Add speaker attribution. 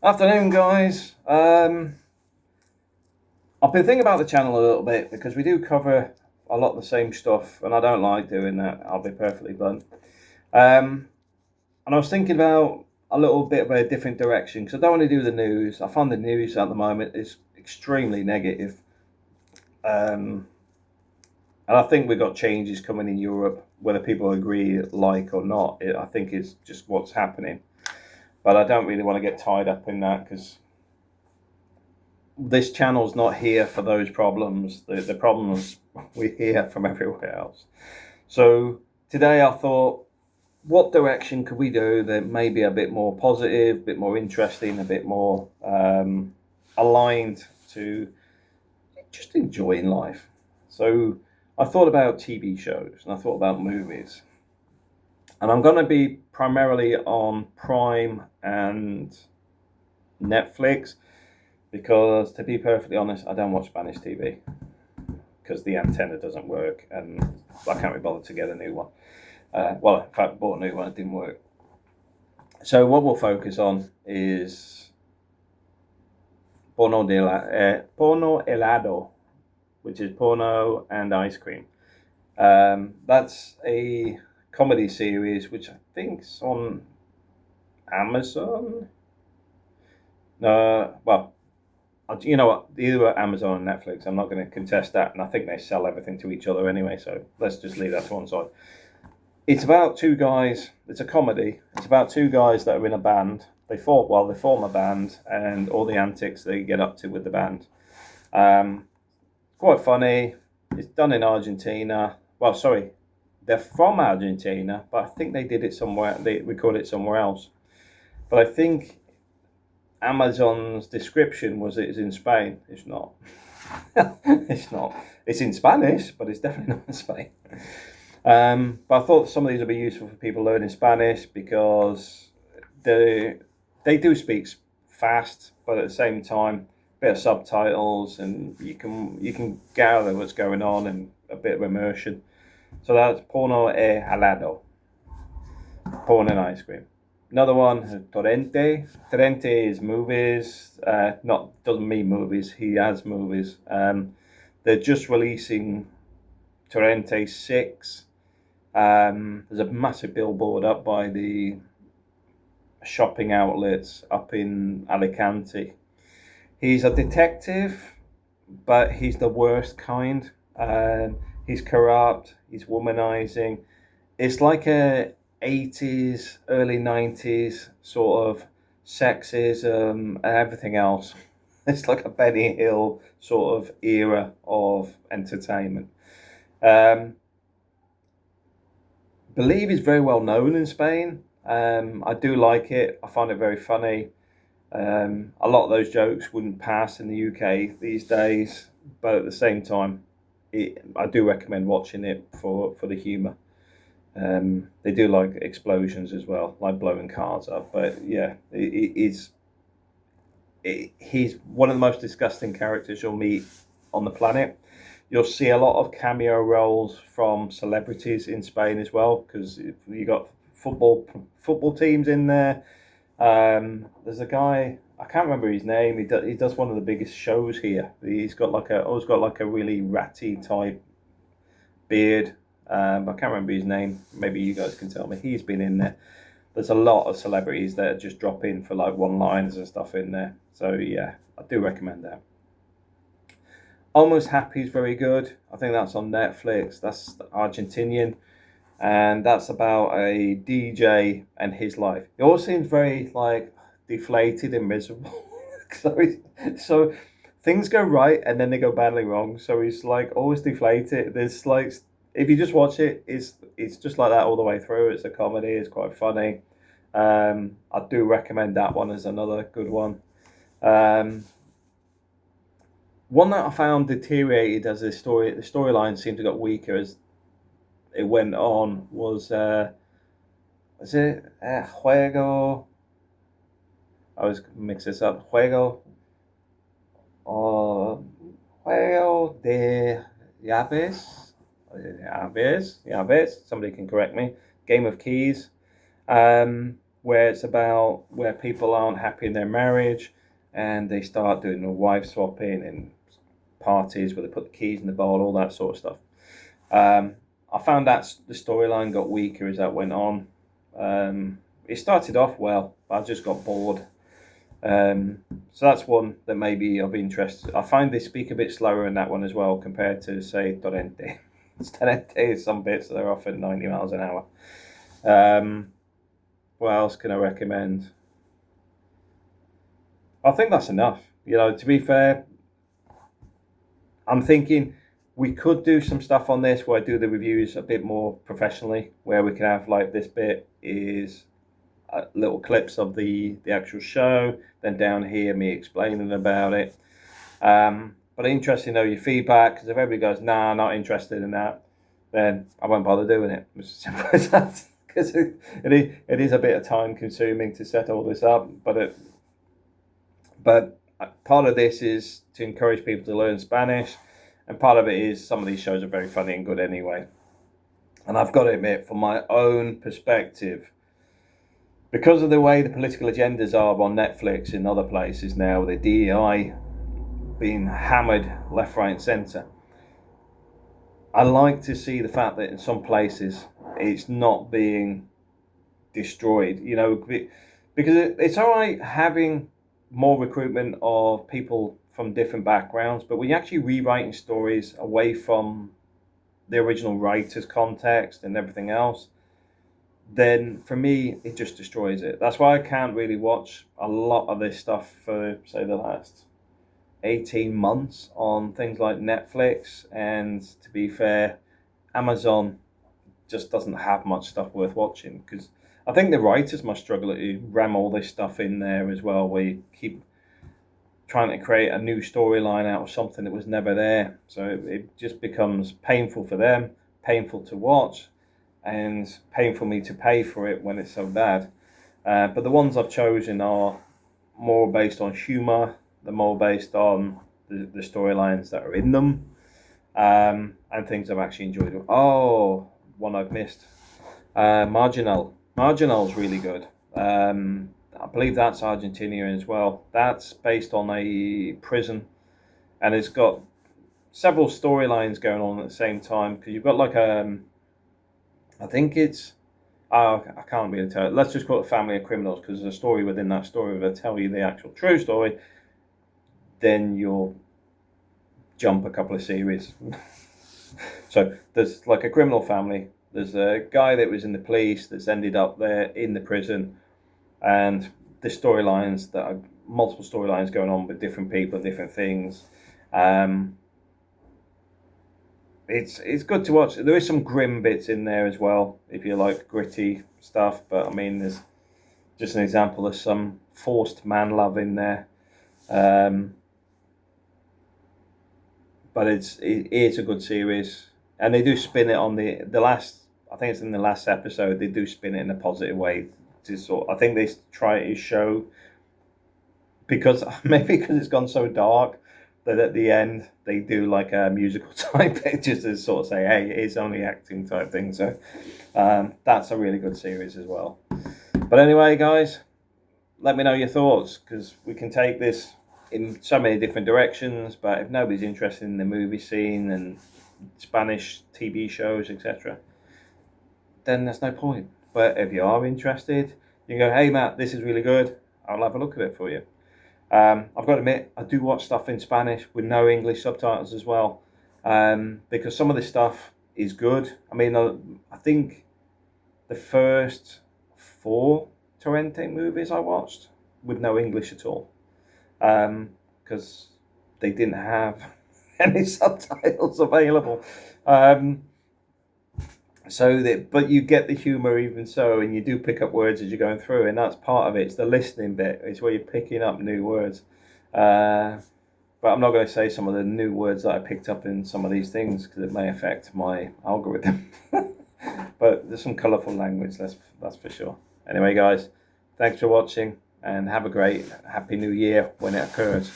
Speaker 1: Afternoon, guys. I've been thinking about the channel a little bit because we do cover a lot of the same stuff, and I don't like doing that. I'll be perfectly blunt. And I was thinking about a little bit of a different direction because I don't want to do the news. I find the news at the moment is extremely negative. Um, and I think we've got changes coming in Europe, whether people agree, like or not. I think it's just what's happening. But I don't really want to get tied up in that because this channel's not here for those problems. The problems we hear from everywhere else. So today I thought, what direction could we do that may be a bit more positive, a bit more interesting, a bit more aligned to just enjoying life? So I thought about TV shows and I thought about movies. And I'm going to be primarily on Prime and Netflix because, to be perfectly honest, I don't watch Spanish TV because the antenna doesn't work and I can't be bothered to get a new one. Well, in fact, I bought a new one, it didn't work. So what we'll focus on is Porno Helado, which is porno and ice cream. That's a comedy series which I think's on Amazon. Well, you know what? Either Amazon or Netflix. I'm not going to contest that, and I think they sell everything to each other anyway. So let's just leave that to one side. It's about two guys. It's a comedy. It's about two guys that are in a band. They form a band, and all the antics they get up to with the band. Quite funny. It's done in Argentina. Well, sorry, they're from Argentina, but I think they did it somewhere. They recorded it somewhere else. But I think Amazon's description was it's in Spain. It's not. It's not. It's in Spanish, but it's definitely not in Spain. But I thought some of these would be useful for people learning Spanish because they do speak fast, but at the same time, a bit of subtitles, and you can gather what's going on and a bit of immersion. So that's Porno y Helado, porn and ice cream. Another one, Torente. Torente is movies. Not doesn't mean movies. He has movies. They're just releasing Torente 6. There's a massive billboard up by the shopping outlets up in Alicante. He's a detective, but he's the worst kind. He's corrupt. He's womanizing. It's like a 80s, early 90s sort of sexism and everything else. It's like a Benny Hill sort of era of entertainment. Believe he's very well known in Spain. I do like it. I find it very funny. A lot of those jokes wouldn't pass in the UK these days, but at the same time, I do recommend watching it for the humour. They do like explosions as well, like blowing cars up. But yeah, he's one of the most disgusting characters you'll meet on the planet. You'll see a lot of cameo roles from celebrities in Spain as well, because you got football teams in there. There's a guy, I can't remember his name. He does one of the biggest shows here. He's got always got like a really ratty type beard. I can't remember his name. Maybe you guys can tell me. He's been in there. There's a lot of celebrities that just drop in for like one-liners and stuff in there. So yeah, I do recommend that. Almost Happy is very good. I think that's on Netflix. That's Argentinian, and that's about a DJ and his life. It all seems very like deflated and miserable. So things go right and then they go badly wrong. So he's like always deflated. There's like, if you just watch it, it's just like that all the way through. It's a comedy. It's quite funny. I do recommend that one as another good one. One that I found deteriorated as the storyline seemed to get weaker as it went on was it Juego? I always mix this up. Or Juego de Llaves. Llaves. Somebody can correct me. Game of Keys. where it's about where people aren't happy in their marriage and they start doing the wife swapping and parties where they put the keys in the bowl, all that sort of stuff. I found that the storyline got weaker as that went on. It started off well, but I just got bored. So that's one that may be of interest. I find they speak a bit slower in that one as well compared to, say, Torente. Torente is some bits that are off at 90 miles an hour. What else can I recommend? I think that's enough. To be fair, I'm thinking we could do some stuff on this where I do the reviews a bit more professionally, where we can have like this bit is little clips of the actual show, then down here me explaining about it. But interested to know your feedback, because if everybody goes, nah, not interested in that, then I won't bother doing it. It's as simple as that. Because it is a bit of time consuming to set all this up, but part of this is to encourage people to learn Spanish, and part of it is some of these shows are very funny and good anyway. And I've got to admit, from my own perspective, because of the way the political agendas are on Netflix and other places now, the DEI being hammered left, right and centre, I like to see the fact that in some places it's not being destroyed, because it's all right having more recruitment of people from different backgrounds, but when you're actually rewriting stories away from the original writer's context and everything else, then for me it just destroys it. That's why I can't really watch a lot of this stuff for, say, the last 18 months on things like Netflix, and to be fair, Amazon just doesn't have much stuff worth watching, because I think the writers must struggle to ram all this stuff in there as well, where you keep trying to create a new storyline out of something that was never there. So it just becomes painful for them, painful to watch, and painful for me to pay for it when it's so bad. But the ones I've chosen are more based on humour, they're more based on the storylines that are in them, and things I've actually enjoyed. Oh, one I've missed. Marginal. Marginal's really good. I believe that's Argentinian as well. That's based on a prison, and it's got several storylines going on at the same time, because you've got like I think it's I can't really tell. Let's just call it Family of Criminals, because there's a story within that story. If I tell you the actual true story, then you'll jump a couple of series. So there's like a criminal family. There's a guy that was in the police that's ended up there in the prison, and the storylines that are multiple storylines going on with different people and different things. It's good to watch. There is some grim bits in there as well, if you like gritty stuff. But I mean, there's just an example of some forced man love in there. But it is a good series, and they do spin it on the last. I think it's in the last episode. They do spin it in a positive way. I think they try to show, because maybe because it's gone so dark, that at the end they do like a musical type thing, just to sort of say, hey, it's only acting type thing. So that's a really good series as well. But anyway, guys, let me know your thoughts, because we can take this in so many different directions. But if nobody's interested in the movie scene and Spanish TV shows, etc., then there's no point. But if you are interested, you can go, hey Matt, this is really good, I'll have a look at it for you. I've got to admit, I do watch stuff in Spanish with no English subtitles as well, because some of this stuff is good. I mean, I think the first 4 Torente movies I watched with no English at all, because they didn't have any subtitles available. But you get the humour even so, and you do pick up words as you're going through, and that's part of it. It's the listening bit. It's where you're picking up new words. But I'm not going to say some of the new words that I picked up in some of these things, because it may affect my algorithm. But there's some colourful language, that's for sure. Anyway, guys, thanks for watching, and have a great Happy New Year when it occurs.